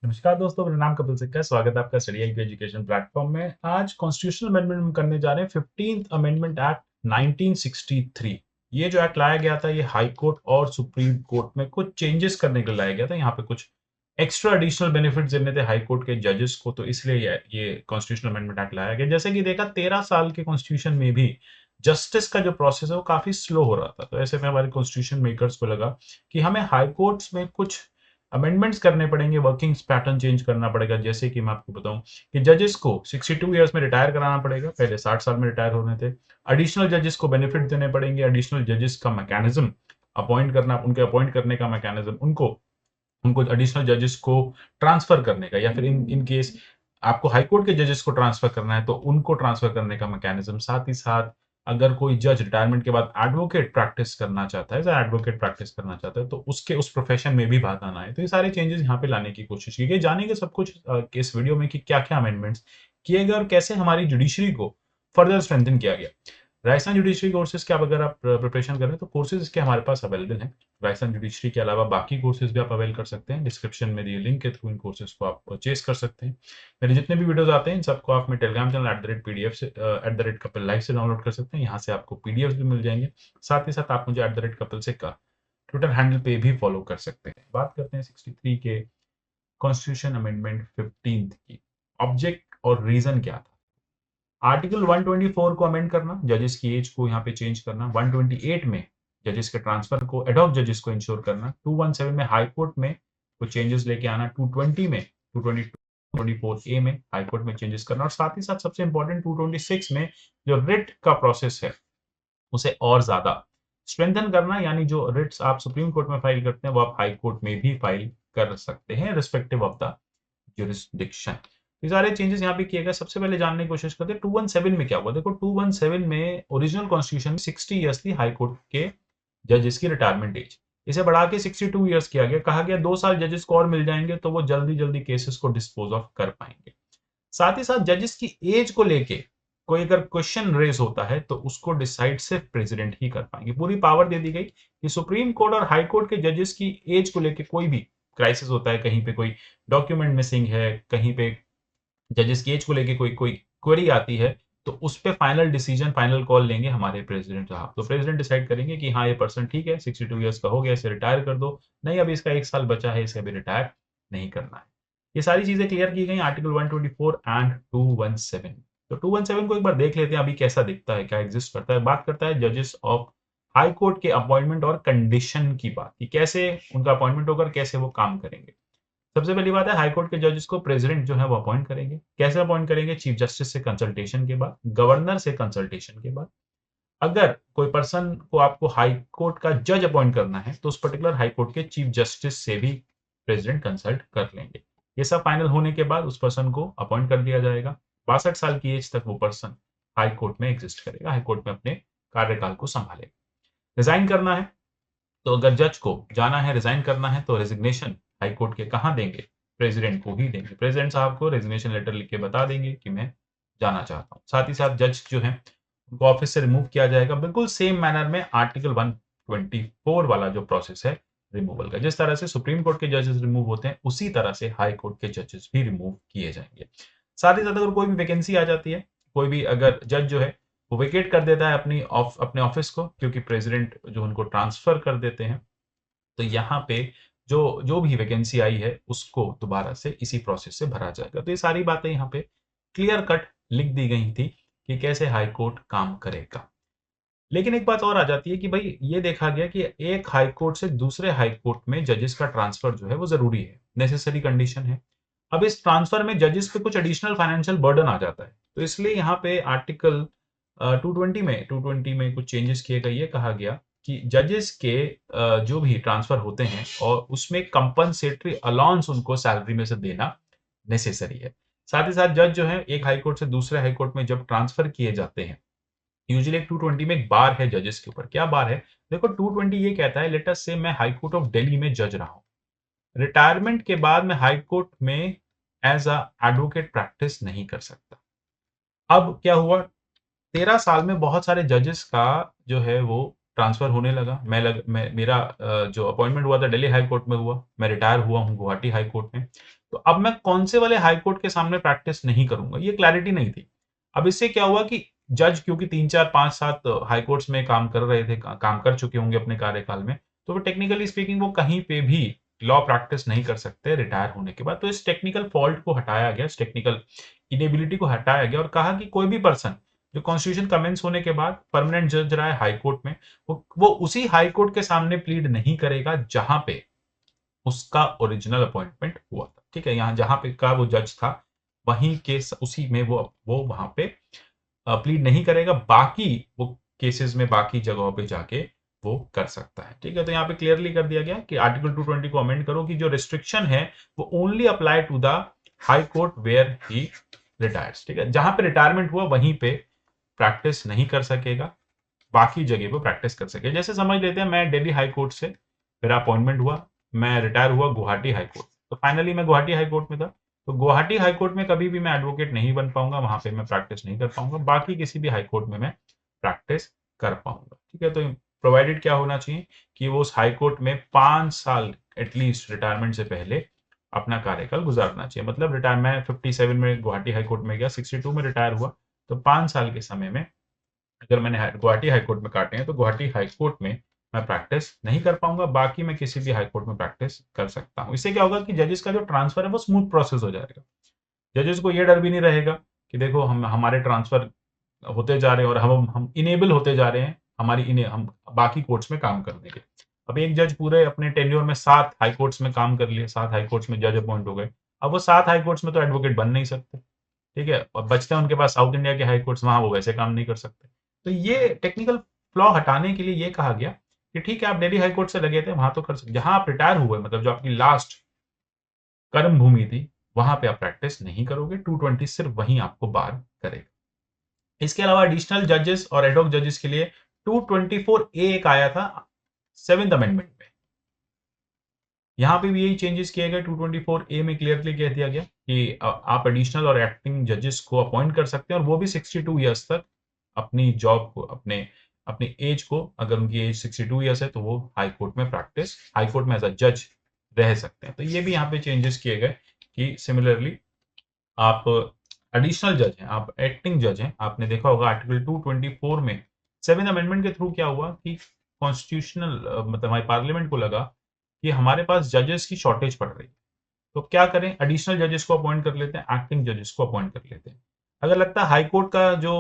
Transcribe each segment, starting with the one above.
नमस्कार दोस्तों, मेरा नाम कपिल सिक्का है। स्वागत है आपका स्टडी एलपी एजुकेशन प्लेटफॉर्म में। आज कॉन्स्टिट्यूशनल अमेंडमेंट हम करने जा रहे हैं 15th अमेंडमेंट एक्ट 1963। ये जो एक्ट लाया गया था, ये हाई कोर्ट और सुप्रीम कोर्ट में कुछ चेंजेस करने के लिए लाया गया था। यहाँ पे कुछ एक्स्ट्रा एडिशनल बेनिफिट देने थे हाई कोर्ट के जजेस को, तो इसलिए ये कॉन्स्टिट्यूशनल अमेंडमेंट एक्ट लाया गया। जैसे कि देखा, 13 साल के कॉन्स्टिट्यूशन में भी जस्टिस का जो प्रोसेस है वो काफी स्लो हो रहा था। तो ऐसे में हमारे कॉन्स्टिट्यूशन मेकर्स को लगा कि हमें हाई कोर्ट्स में कुछ अमेंडमेंट्स करने पड़ेंगे, वर्किंग पैटर्न चेंज करना पड़ेगा। जैसे कि मैं आपको बताऊं कि जजेस को 62 ईयर्स में रिटायर कराना पड़ेगा, पहले 60 साल में रिटायर होने थे। एडिशनल जजेस को बेनिफिट देने पड़ेंगे। एडिशनल जजेस का मैकेनिज्म अपॉइंट करना, उनके अपॉइंट करने का मैकेनिज्म, उनको उनको एडिशनल जजेस को ट्रांसफर करने का, या फिर इन इन केस आपको हाईकोर्ट के जजेस को ट्रांसफर करना है तो उनको ट्रांसफर करने का मैकेनिज्म। साथ ही साथ अगर कोई जज रिटायरमेंट के बाद एडवोकेट प्रैक्टिस करना चाहता है, एडवोकेट प्रैक्टिस करना चाहता है, तो उसके उस प्रोफेशन में भी बात आना है। तो ये सारे चेंजेस यहाँ पे लाने की कोशिश की गई। जानेंगे सब कुछ इस वीडियो में कि क्या क्या अमेंडमेंट्स किए गए और कैसे हमारी जुडिशरी को फर्दर स्ट्रेंथन किया गया। राजस्थान जुडिशरी कोर्सेज के अगर आप प्रिपरेशन कर रहे हैं तो कोर्सेज इसके हमारे पास अवेलेबल हैं। राजस्थान जुडिशरी के अलावा बाकी कोर्सेज भी आप अवेल कर सकते हैं। डिस्क्रिप्शन में दिए लिंक के थ्रू इन कोर्सेज को आप परचेज कर सकते हैं। मेरे जितने भी वीडियोस आते हैं इन सबको आप मेरे टेलीग्राम चैनल @pdf से @कपिल लाइव से डाउनलोड कर सकते हैं। यहाँ से आपको पीडीएफ भी मिल जाएंगे। साथ ही साथ आप मुझे @कपिल से का ट्विटर हैंडल पे भी फॉलो कर सकते हैं। बात करते हैं 63 के कॉन्स्टिट्यूशन अमेंडमेंट 15 की। ऑब्जेक्ट और रीजन क्या था? आर्टिकल 124 को अमेंड करना, जजेस की एज को यहाँ पे चेंज करना। 128 में जजेस के ट्रांसफर को, एडॉक जजेस को इंश्योर करना। 217 में हाई कोर्ट में कुछ चेंजेस लेके आना। 220 में, 224 ए में हाई कोर्ट में चेंजेस करना। और साथ ही साथ सबसे इंपॉर्टेंट 226 में जो रिट का प्रोसेस है उसे और ज्यादा स्ट्रेंथन करना, यानी जो रिट्स आप सुप्रीम कोर्ट में फाइल करते हैं वो आप हाई कोर्ट में भी फाइल कर सकते हैं, रिस्पेक्टिव ऑफ द जुरिस्डिक्शन। ये सारे चेंजेस यहाँ पे किए गए। सबसे पहले जानने की कोशिश करते हैं 217 में क्या हुआ। देखो, 217 में ओरिजिनल कॉन्स्टिट्यूशन 60 ईयर्स थी हाई कोर्ट के जजेस की रिटायरमेंट एज। इसे बढ़ा के 62 ईयर्स किया गया। कहा गया 2 साल जजेस को और मिल जाएंगे तो वो जल्दी जल्दी केसेस को डिस्पोज ऑफ कर पाएंगे। साथ ही साथ जजेस की एज को लेके कोई अगर क्वेश्चन रेज होता है तो उसको डिसाइड सिर्फ प्रेसिडेंट ही कर पाएंगे। पूरी पावर दे दी गई कि सुप्रीम कोर्ट और हाई कोर्ट के जजेस की एज को लेके कोई भी क्राइसिस होता है, कहीं पे कोई डॉक्यूमेंट मिसिंग है, कहीं पे जजेस की एज को लेके कोई कोई क्वेरी आती है, तो उस पे फाइनल डिसीजन, फाइनल कॉल लेंगे हमारे प्रेसिडेंट साहब। तो प्रेसिडेंट डिसाइड करेंगे कि हाँ, ये पर्सन ठीक है, 62 ईयर्स का हो गया, इसे रिटायर कर दो। नहीं, अभी इसका 1 साल बचा है, इसे अभी रिटायर नहीं करना है। ये सारी चीजें क्लियर की गई आर्टिकल 124 एंड 217। तो 217 को एक बार देख लेते हैं, अभी कैसा दिखता है, क्या एग्जिस्ट करता है। बात करता है जजेस ऑफ हाई कोर्ट के अपॉइंटमेंट और कंडीशन की बात, कि कैसे उनका अपॉइंटमेंट होकर कैसे वो काम करेंगे। सबसे पहली बात है, हाईकोर्ट के जजेस को प्रेसिडेंट जो है वो अपॉइंट करेंगे। कैसे अपॉइंट करेंगे? चीफ जस्टिस से कंसल्टेशन के बाद, गवर्नर से कंसल्टेशन के बाद। अगर कोई पर्सन को आपको हाई कोर्ट का जज अपॉइंट करना है तो उस पर्टिकुलर हाई कोर्ट के चीफ जस्टिस से भी प्रेसिडेंट कंसल्ट कर लेंगे। ये सब फाइनल होने के बाद उस पर्सन को अपॉइंट कर दिया जाएगा। 62 साल की एज तक वो पर्सन हाई कोर्ट में एग्जिस्ट करेगा, हाई कोर्ट में अपने कार्यकाल को संभालेगा। रिजाइन करना है तो अगर जज को जाना है, रिजाइन करना है, तो रेजिग्नेशन हाईकोर्ट के कहां देंगे? प्रेसिडेंट को ही देंगे। प्रेसिडेंट साहब को रेजिग्नेशन लेटर लिख के बता देंगे कि मैं जाना चाहता हूं। साथ ही साथ जज जो है उनको ऑफिस से रिमूव किया जाएगा, बिल्कुल सेम मैनर में आर्टिकल 124 वाला जो प्रोसेस है रिमूवल का। जिस तरह से सुप्रीम कोर्ट के जजेस रिमूव होते हैं उसी तरह से हाई कोर्ट के जजेस भी रिमूव किए जाएंगे। साथ ही साथ अगर कोई भी वैकेंसी आ जाती है, कोई भी अगर जज जो है वो वेकेट कर देता है अपने ऑफिस को, क्योंकि प्रेसिडेंट जो उनको ट्रांसफर कर देते हैं, तो यहाँ पे जो जो भी वैकेंसी आई है उसको दोबारा से इसी प्रोसेस से भरा जाएगा। तो ये सारी बातें यहाँ पे क्लियर कट लिख दी गई थी कि कैसे हाई कोर्ट काम करेगा। लेकिन एक बात और आ जाती है कि भाई ये देखा गया कि एक हाई कोर्ट से दूसरे हाई कोर्ट में जजेस का ट्रांसफर जो है वो जरूरी है, नेसेसरी कंडीशन है। अब इस ट्रांसफर में जजेस पे कुछ एडिशनल फाइनेंशियल बर्डन आ जाता है, तो इसलिए यहाँ पे आर्टिकल 220 में कुछ चेंजेस किए गए। ये कहा गया कि जजेस के जो भी ट्रांसफर होते हैं और उसमें कंपनसेटरी अलाउंस उनको सैलरी में से देना नेसेसरी है। साथ ही साथ जज जो है एक हाई कोर्ट से दूसरे हाई कोर्ट में जब ट्रांसफर किए जाते हैं, यूजुअली एक 220 में एक बार है जजेस के ऊपर। क्या बार है? देखो, 220 ये कहता है, लेट अस से मैं हाई कोर्ट ऑफ दिल्ली में जज रहा हूं, रिटायरमेंट के बाद मैं हाई कोर्ट में एज अ एडवोकेट प्रैक्टिस नहीं कर सकता। अब क्या हुआ, 13 साल में बहुत सारे जजेस का जो है वो ट्रांसफर होने लगा, मेरा जो अपॉइंटमेंट हुआ था दिल्ली हाई कोर्ट में हुआ, मैं रिटायर हुआ हूँ गुवाहाटी हाई कोर्ट में। तो अब मैं कौन से वाले हाई कोर्ट के सामने प्रैक्टिस नहीं करूंगा, ये क्लैरिटी नहीं थी। अब इससे क्या हुआ कि जज क्योंकि 3 4 5 7 हाई कोर्ट्स में काम कर रहे थे, काम कर चुके होंगे अपने कार्यकाल में, तो वो टेक्निकली स्पीकिंग वो कहीं पे भी लॉ प्रैक्टिस नहीं कर सकते रिटायर होने के बाद। तो इस टेक्निकल फॉल्ट को हटाया गया, इस टेक्निकल इनेबिलिटी को हटाया गया और कहा कि कोई भी पर्सन जो कॉन्स्टिट्यूशन कमेंस होने के बाद परमानेंट जज रहा है हाई कोर्ट में, वो उसी हाई कोर्ट के सामने प्लीड नहीं करेगा जहां पे उसका ओरिजिनल अपॉइंटमेंट हुआ था। ठीक है, यहाँ जहां पे का वो जज था वहीं के उसी में वो वहां पे प्लीड नहीं करेगा, बाकी वो केसेस में बाकी जगहों पे जाके वो कर सकता है। ठीक है, तो यहाँ पे क्लियरली कर दिया गया कि आर्टिकल 220 को अमेंड करो कि जो रिस्ट्रिक्शन है वो only apply to the High Court where he retires. ठीक है, जहां पे रिटायरमेंट हुआ वहीं पे प्रैक्टिस नहीं कर सकेगा, बाकी जगह पे प्रैक्टिस कर सके। जैसे समझ लेते हैं मैं दिल्ली हाई कोर्ट से मेरा अपॉइंटमेंट हुआ, मैं रिटायर हुआ गुवाहाटी हाई कोर्ट, तो फाइनली मैं गुवाहाटी हाई कोर्ट में था, तो गुवाहाटी हाई कोर्ट में कभी भी मैं एडवोकेट नहीं बन पाऊंगा, वहां पे मैं प्रैक्टिस नहीं कर पाऊंगा, बाकी किसी भी हाई कोर्ट में मैं प्रैक्टिस कर पाऊंगा। ठीक है, तो प्रोवाइडेड क्या होना चाहिए कि वो उस हाई कोर्ट में 5 साल एटलीस्ट रिटायरमेंट से पहले अपना कार्यकाल गुजारना चाहिए। मतलब रिटायर मैं 57 में गुवाहाटी हाई कोर्ट में गया, 62 में रिटायर हुआ, तो 5 साल के समय में अगर मैंने गुवाहाटी हाई कोर्ट में काटे हैं तो गुवाहाटी हाई कोर्ट में मैं प्रैक्टिस नहीं कर पाऊंगा, बाकी मैं किसी भी हाई कोर्ट में प्रैक्टिस कर सकता हूँ। इससे क्या होगा कि जजेस का जो ट्रांसफर है वो स्मूथ प्रोसेस हो जाएगा। जजेस को ये डर भी नहीं रहेगा कि देखो हम हमारे ट्रांसफर होते जा रहे हैं और हम इनेबल होते जा रहे हैं हम बाकी कोर्ट्स में काम करने के। अब एक जज पूरे अपने टेन्योर में 7 हाई कोर्ट्स में काम कर लिए, 7 हाई कोर्ट्स में जज अपॉइंट हो गए, अब वो 7 हाई कोर्ट्स में तो एडवोकेट बन नहीं सकते। ठीक है, अब बचते हैं उनके पास साउथ इंडिया के हाई कोर्ट्स, वहां वो वैसे काम नहीं कर सकते। तो ये टेक्निकल फ्लॉ हटाने के लिए ये कहा गया कि ठीक है आप दिल्ली हाई कोर्ट से लगे थे वहां तो कर सकते, जहां आप रिटायर हुए मतलब जो आपकी लास्ट कर्म भूमि थी वहां पे आप प्रैक्टिस नहीं करोगे, 220 सिर्फ वहीं आपको बार करेगा। इसके अलावा एडिशनल जजेस और एडहॉक जजेस के लिए 224A एक आया था 7th अमेंडमेंट में, यहाँ पे भी यही चेंजेस किए गए। 224A में क्लियरली कह दिया गया कि आप एडिशनल और एक्टिंग जजेस को अपॉइंट कर सकते हैं और वो भी 62 ईयर्स तक अपनी जॉब को अपनी एज को, अगर उनकी एज 62 ईयर्स है तो वो हाई कोर्ट में प्रैक्टिस हाई कोर्ट में एज अ जज रह सकते हैं। तो ये भी यहाँ पे चेंजेस किए गए कि सिमिलरली आप एडिशनल जज हैं, आप एक्टिंग जज हैं, आपने देखा होगा आर्टिकल 224 में 7th अमेंडमेंट के थ्रू क्या हुआ कि कॉन्स्टिट्यूशनल मतलब हमारे पार्लियामेंट को लगा कि हमारे पास जजेस की शॉर्टेज पड़ रही है, तो क्या करें एडिशनल जजेस को अपॉइंट कर लेते हैं, एक्टिंग जजेस को अपॉइंट कर लेते हैं। अगर लगता है हाई कोर्ट का जो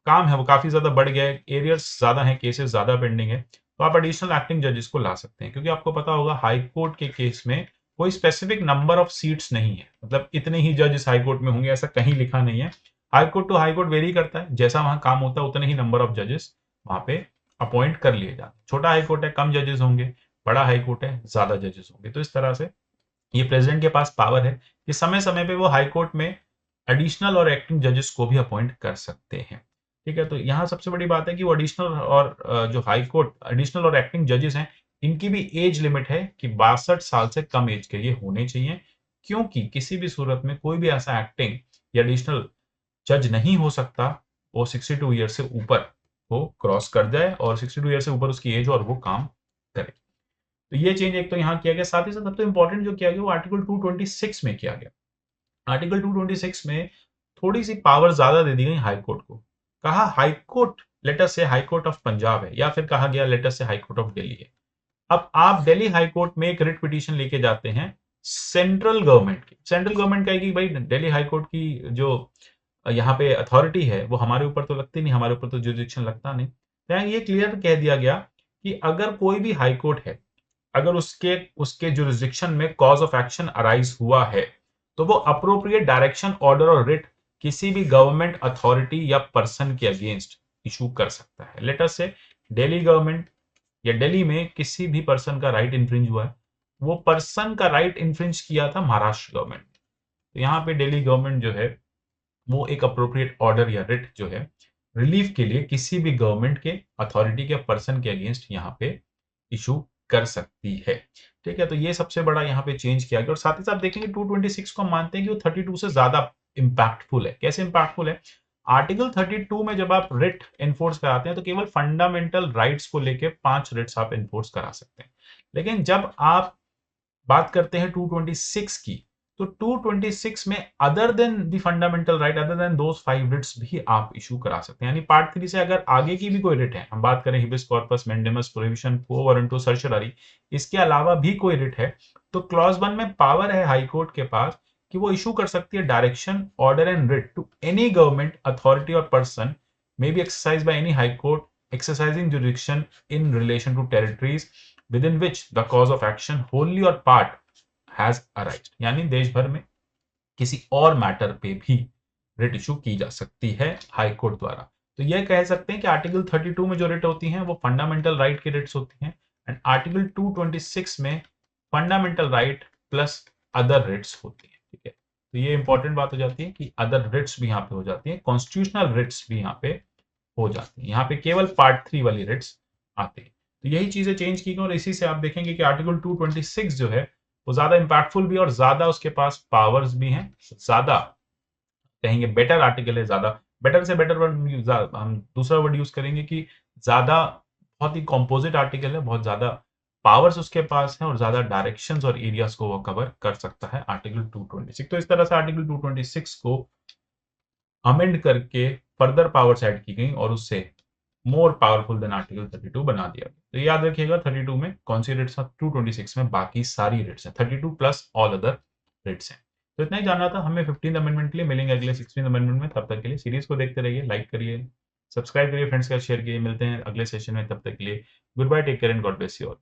काम है वो काफी ज्यादा बढ़ गया है, एरियर्स ज्यादा हैं, केसेस ज्यादा पेंडिंग है, तो आप एडिशनल एक्टिंग जजेस को ला सकते हैं, क्योंकि आपको पता होगा हाई कोर्ट के केस में कोई स्पेसिफिक नंबर ऑफ सीट्स नहीं है, मतलब इतने ही जज इस हाई कोर्ट में होंगे ऐसा कहीं लिखा नहीं है। High Court to High Court vary करता है, जैसा वहां काम होता है उतने ही नंबर ऑफ जजेस वहां पे अपॉइंट कर लिए जाते हैं। छोटा हाई कोर्ट है कम जजेस होंगे, बड़ा हाई कोर्ट है ज्यादा जजेस होंगे। तो इस तरह से ये प्रेसिडेंट के पास पावर है कि समय समय पे वो हाई कोर्ट में एडिशनल और एक्टिंग जजेस को भी अपॉइंट कर सकते हैं। ठीक है, तो यहाँ सबसे बड़ी बात है कि वो एडिशनल और जो हाई कोर्ट एडिशनल और एक्टिंग जजेस हैं इनकी भी एज लिमिट है कि 62 साल से कम एज के ये होने चाहिए, क्योंकि किसी भी सूरत में कोई भी ऐसा एक्टिंग या एडिशनल जज नहीं हो सकता वो 62 ईयर से ऊपर वो क्रॉस कर जाए और 62 ईयर से ऊपर उसकी एज और वो काम करे। तो ये चेंज एक तो यहाँ किया गया, साथ ही साथ सबसे इंपॉर्टेंट जो किया गया वो आर्टिकल 226 में किया गया। आर्टिकल 226 में थोड़ी सी पावर ज्यादा दे दी गई हाई कोर्ट को। कहा हाई कोर्ट लेटर से हाई कोर्ट ऑफ पंजाब है या फिर कहा गया लेटर से हाई कोर्ट ऑफ दिल्ली है। अब आप दिल्ली हाई कोर्ट में एक रिट पिटीशन लेके जाते हैं सेंट्रल गवर्नमेंट की, सेंट्रल गवर्नमेंट कहेगी भाई दिल्ली हाई कोर्ट की जो यहाँ पे अथॉरिटी है वो हमारे ऊपर तो लगती नहीं, हमारे ऊपर तो जुरिडिक्शन लगता नहीं। तो ये क्लियर कह दिया गया कि अगर कोई भी हाई कोर्ट है, अगर उसके उसके जुरिस्डिक्शन में कॉज ऑफ एक्शन अराइज हुआ है तो वो अप्रोप्रिएट डायरेक्शन ऑर्डर और रिट किसी भी गवर्नमेंट अथॉरिटी या पर्सन के अगेंस्ट इशू कर सकता है। लेटर से दिल्ली गवर्नमेंट या दिल्ली में किसी भी पर्सन का राइट इन्फ्रिंज हुआ है, वो पर्सन का राइट इन्फ्रिंज किया था महाराष्ट्र गवर्नमेंट, तो यहाँ पे दिल्ली गवर्नमेंट जो है वो एक अप्रोप्रिएट ऑर्डर या रिट जो है रिलीफ के लिए किसी भी गवर्नमेंट के अथॉरिटी के पर्सन के अगेंस्ट यहाँ पे इशू कर सकती है। ठीक है, तो ये सबसे बड़ा यहाँ पे चेंज किया गया और साथ ही साथ देखेंगे 226 को हम मानते हैं कि वो 32 से ज्यादा इंपैक्टफुल है। कैसे इंपैक्टफुल है? आर्टिकल 32 में जब आप रिट एनफोर्स कराते हैं तो केवल फंडामेंटल राइट्स को लेके 5 रिट्स आप एनफोर्स करा सकते हैं। लेकिन जब आप बात करते हैं 226 की, तो 226 में other than the fundamental right, other than those 5 writs भी आप इशू करा सकते हैं। यानी पार्ट 3 से अगर आगे की भी कोई रिट है, हम बात करें हिबिस कॉर्पस, मैंडेमस, प्रोहिबिशन, क्वो वारंटो, सर्चररी, इसके अलावा भी कोई रिट है, तो क्लॉज 1 में पावर है हाई कोर्ट के पास कि वो इशू कर सकती है direction, order and writ to any government authority और person may be exercised by any high court exercising jurisdiction in relation to territories within which the cause of action wholly or part has arisen। यानी देश भर में किसी और matter पे भी writ issue की जा सकती है हाई कोर्ट द्वारा। तो यह कह सकते हैं कि आर्टिकल 32 में जो रिट होती हैं वो फंडामेंटल राइट की रिट्स होती हैं, एंड आर्टिकल 226 में fundamental right plus other writs होती हैं। ठीक है, तो ये इंपॉर्टेंट बात हो जाती है कि अदर रिट्स भी यहाँ पे हो जाती है, कॉन्स्टिट्यूशनल रिट्स भी यहाँ पे हो जाती है। यहाँ पे केवल पार्ट 3 वाली रिट्स आती है। तो यही चीजें चेंज की गई और इसी से आप देखेंगे कि आर्टिकल 226 जो है वो ज्यादा इंपैक्टफुल भी और ज्यादा उसके पास पावर्स भी हैं, ज्यादा कहेंगे बेटर आर्टिकल है। ज्यादा बेटर से बेटर वर्ड हम दूसरा वर्ड यूज करेंगे कि ज्यादा बहुत ही कॉम्पोजिट आर्टिकल है, बहुत ज्यादा पावर्स उसके पास है और ज्यादा डायरेक्शंस और एरियाज को वो कवर कर सकता है आर्टिकल 226। तो इस तरह से आर्टिकल 226 को अमेंड करके फर्दर पावर्स ऐड की गई और उससे मोर पावरफुल देन आर्टिकल 32 बना दिया गया। तो याद रखिएगा 32 में कौन सी रेट्स हैं, 226 में बाकी सारी रेट्स हैं, 32 प्लस ऑल अदर रेट्स हैं। तो इतना ही जानना था हमें 15th अमेंडमेंट के लिए। मिलेंगे अगले 16th अमेंडमेंट में, तब तक के लिए सीरीज को देखते रहिए, लाइक करिए, सब्सक्राइब करिए, फ्रेंड्स के साथ शेयर करिए। मिलते हैं अगले सेशन में, तब तक के लिए good bye, take care and God bless you all.